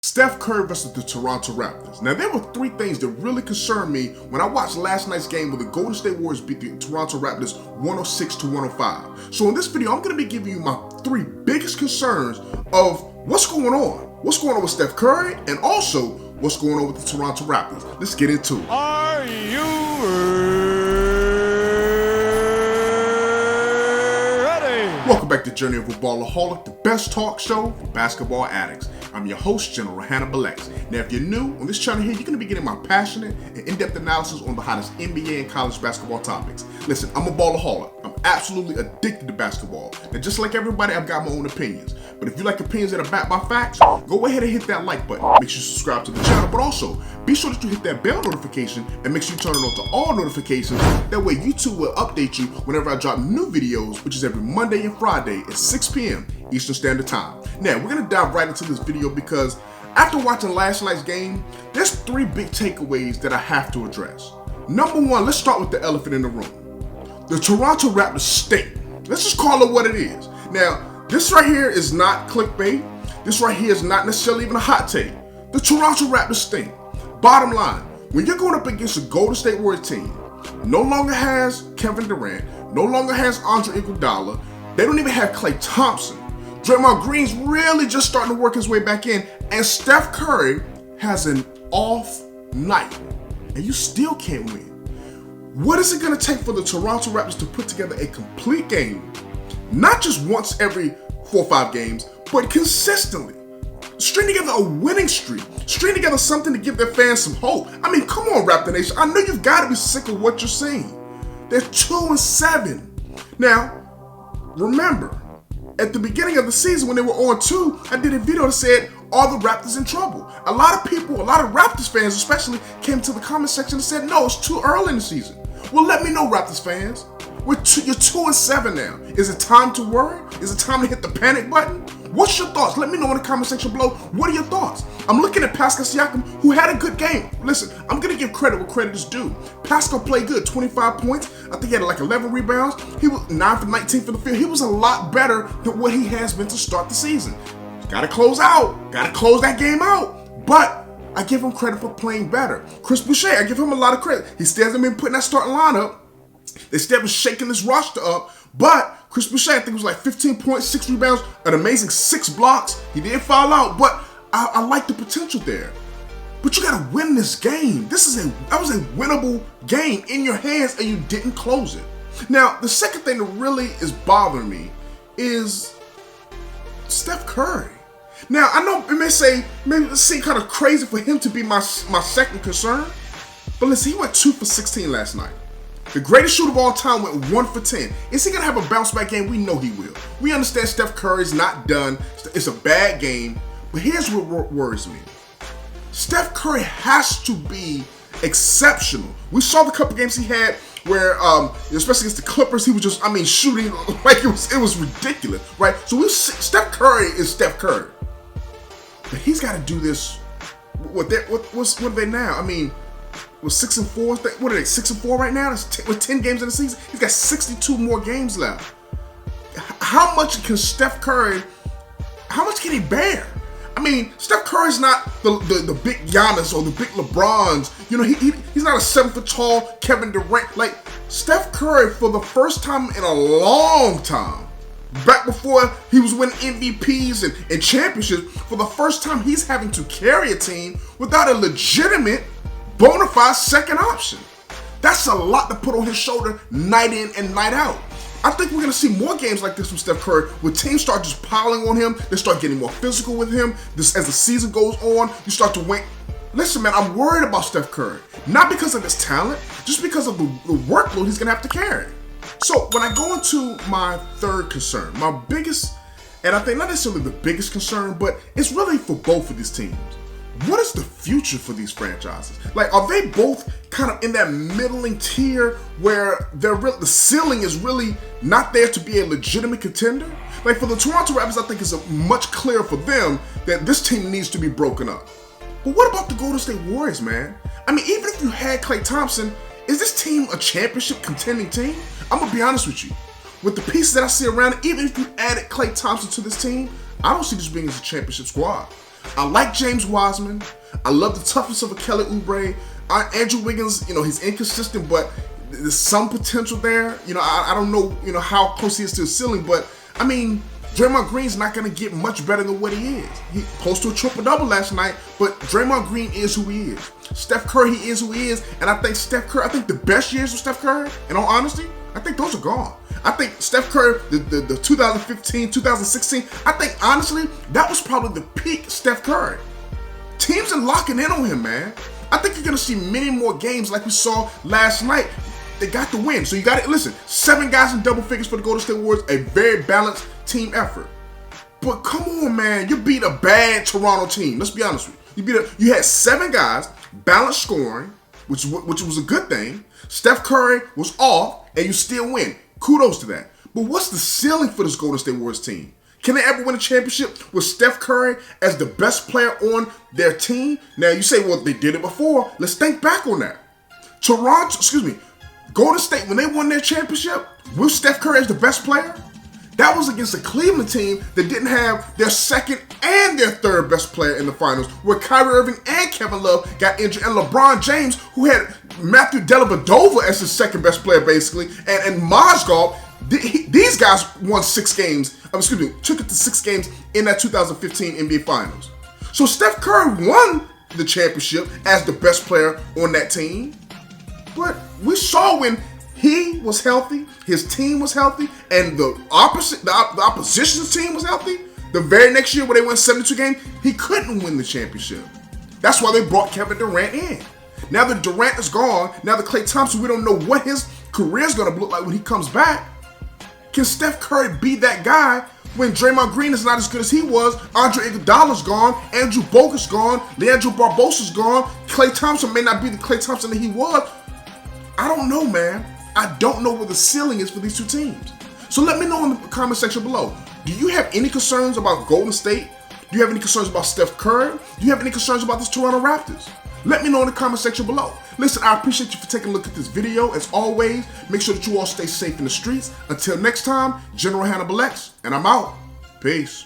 Steph Curry versus the Toronto Raptors. Now, there were three things that really concerned me when I watched last night's game where the Golden State Warriors beat the Toronto Raptors 106-105. So in this video, I'm going to be giving you my three biggest concerns of what's going on. What's going on with Steph Curry and also what's going on with the Toronto Raptors. Let's get into it. Are you ready? Welcome back to Journey of a Ballaholic, the best talk show for basketball addicts. I'm your host, General Hannibal X. Now, if you're new on this channel here, you're going to be getting my passionate and in-depth analysis on the hottest NBA and college basketball topics. Listen, I'm a ballaholic. I'm absolutely addicted to basketball. Now, just like everybody, I've got my own opinions. But if you like opinions that are backed by facts, go ahead and hit that like button. Make sure you subscribe to the channel, but also be sure that you hit that bell notification and make sure you turn it on to all notifications. That way, YouTube will update you whenever I drop new videos, which is every Monday and Friday at 6 p.m. Eastern Standard Time. Now, we're going to dive right into this video because after watching last night's game, there's three big takeaways that I have to address. Number one, let's start with the elephant in the room. The Toronto Raptors stink. Let's just call it what it is. Now, this right here is not clickbait. This right here is not necessarily even a hot take. The Toronto Raptors stink. Bottom line, when you're going up against a Golden State Warriors team, no longer has Kevin Durant, no longer has Andre Iguodala, they don't even have Klay Thompson. Draymond Green's really just starting to work his way back in, and Steph Curry has an off night, and you still can't win. What is it going to take for the Toronto Raptors to put together a complete game, not just once every 4 or 5 games, but consistently? String together a winning streak, string together something to give their fans some hope. I mean, come on, Raptor Nation. I know you've got to be sick of what you're seeing. They're 2-7. Now, remember, at the beginning of the season when they were on 2, I did a video that said, are the Raptors in trouble? A lot of people, a lot of Raptors fans especially, came to the comment section and said, no, it's too early in the season. Well, let me know, Raptors fans. You're 2-7 now. Is it time to worry? Is it time to hit the panic button? What's your thoughts? Let me know in the comment section below. What are your thoughts? I'm looking at Pascal Siakam, who had a good game. Listen, I'm going to give credit where credit is due. Pascal played good, 25 points. I think he had like 11 rebounds. He was 9 for 19 for the field. He was a lot better than what he has been to start the season. Got to close out. Got to close that game out. But I give him credit for playing better. Chris Boucher, I give him a lot of credit. He still hasn't been putting that starting lineup. They still been shaking this roster up, but Chris Boucher, I think it was like 15 points, 6 rebounds, an amazing 6 blocks. He did foul out, but I like the potential there. But you gotta win this game. That was a winnable game in your hands, and you didn't close it. Now, the second thing that really is bothering me is Steph Curry. Now, I know it may seem kind of crazy for him to be my second concern, but listen, he went 2 for 16 last night. The greatest shooter of all time went 1 for 10. Is he going to have a bounce back game? We know he will. We understand Steph Curry's not done. It's a bad game. But here's what worries me. Steph Curry has to be exceptional. We saw the couple games he had where, especially against the Clippers, he was just, shooting like it was ridiculous, right? So Steph Curry is Steph Curry. But he's got to do this. What are they now? Was 6-4? What are they? 6-4 right now? With 10 games in the season, he's got 62 more games left. How much can Steph Curry? How much can he bear? Steph Curry's not the big Giannis or the big LeBrons. You know, he's not a 7-foot tall Kevin Durant. Like Steph Curry, for the first time in a long time, back before he was winning MVPs and championships, for the first time he's having to carry a team without a legitimate, bona fide second option. That's a lot to put on his shoulder night in and night out. I think we're going to see more games like this from Steph Curry where teams start just piling on him. They start getting more physical with him. As the season goes on, you start to win. Listen, man, I'm worried about Steph Curry. Not because of his talent, just because of the workload he's going to have to carry. So when I go into my third concern, my biggest, and I think not necessarily the biggest concern, but it's really for both of these teams. What is the future for these franchises? Like, are they both kind of in that middling tier where the ceiling is really not there to be a legitimate contender? Like, for the Toronto Raptors, I think it's much clearer for them that this team needs to be broken up. But what about the Golden State Warriors, man? Even if you had Klay Thompson, is this team a championship contending team? I'm going to be honest with you. With the pieces that I see around it, even if you added Klay Thompson to this team, I don't see this being as a championship squad. I like James Wiseman. I love the toughness of a Kelly Oubre. Andrew Wiggins, he's inconsistent, but there's some potential there. I don't know, how close he is to the ceiling, but I mean, Draymond Green's not going to get much better than what he is. He posted a triple-double last night, but Draymond Green is who he is. Steph Curry, he is who he is, and I think the best years of Steph Curry, in all honesty, I think those are gone. I think Steph Curry, the 2015, 2016, I think, honestly, that was probably the peak Steph Curry. Teams are locking in on him, man. I think you're going to see many more games like we saw last night. They got the win. So you got to, listen, 7 guys in double figures for the Golden State Warriors, a very balanced team effort. But come on, man, you beat a bad Toronto team. Let's be honest with you. You had 7 guys, balanced scoring, which was a good thing. Steph Curry was off, and you still win. Kudos to that. But what's the ceiling for this Golden State Warriors team? Can they ever win a championship with Steph Curry as the best player on their team? Now, you say, well, they did it before. Let's think back on that. Golden State, when they won their championship with Steph Curry as the best player, that was against a Cleveland team that didn't have their second and their third best player in the finals, where Kyrie Irving and Kevin Love got injured, and LeBron James, who had Matthew Dellavedova as his second best player, basically, and Mozgov. These guys won 6 games, took it to 6 games in that 2015 NBA Finals. So Steph Curry won the championship as the best player on that team. But we saw when he was healthy, his team was healthy, and the opposition's team was healthy, the very next year where they won 72 games, he couldn't win the championship. That's why they brought Kevin Durant in. Now that Durant is gone, now that Klay Thompson, we don't know what his career is going to look like when he comes back. Can Steph Curry be that guy when Draymond Green is not as good as he was? Andre Iguodala's gone, Andrew Bogut's gone, Leandro Barbosa's gone, Klay Thompson may not be the Klay Thompson that he was. I don't know, man. I don't know where the ceiling is for these two teams. So let me know in the comment section below. Do you have any concerns about Golden State? Do you have any concerns about Steph Curry? Do you have any concerns about this Toronto Raptors? Let me know in the comment section below. Listen, I appreciate you for taking a look at this video. As always, make sure that you all stay safe in the streets. Until next time, General Hannibal X, and I'm out. Peace.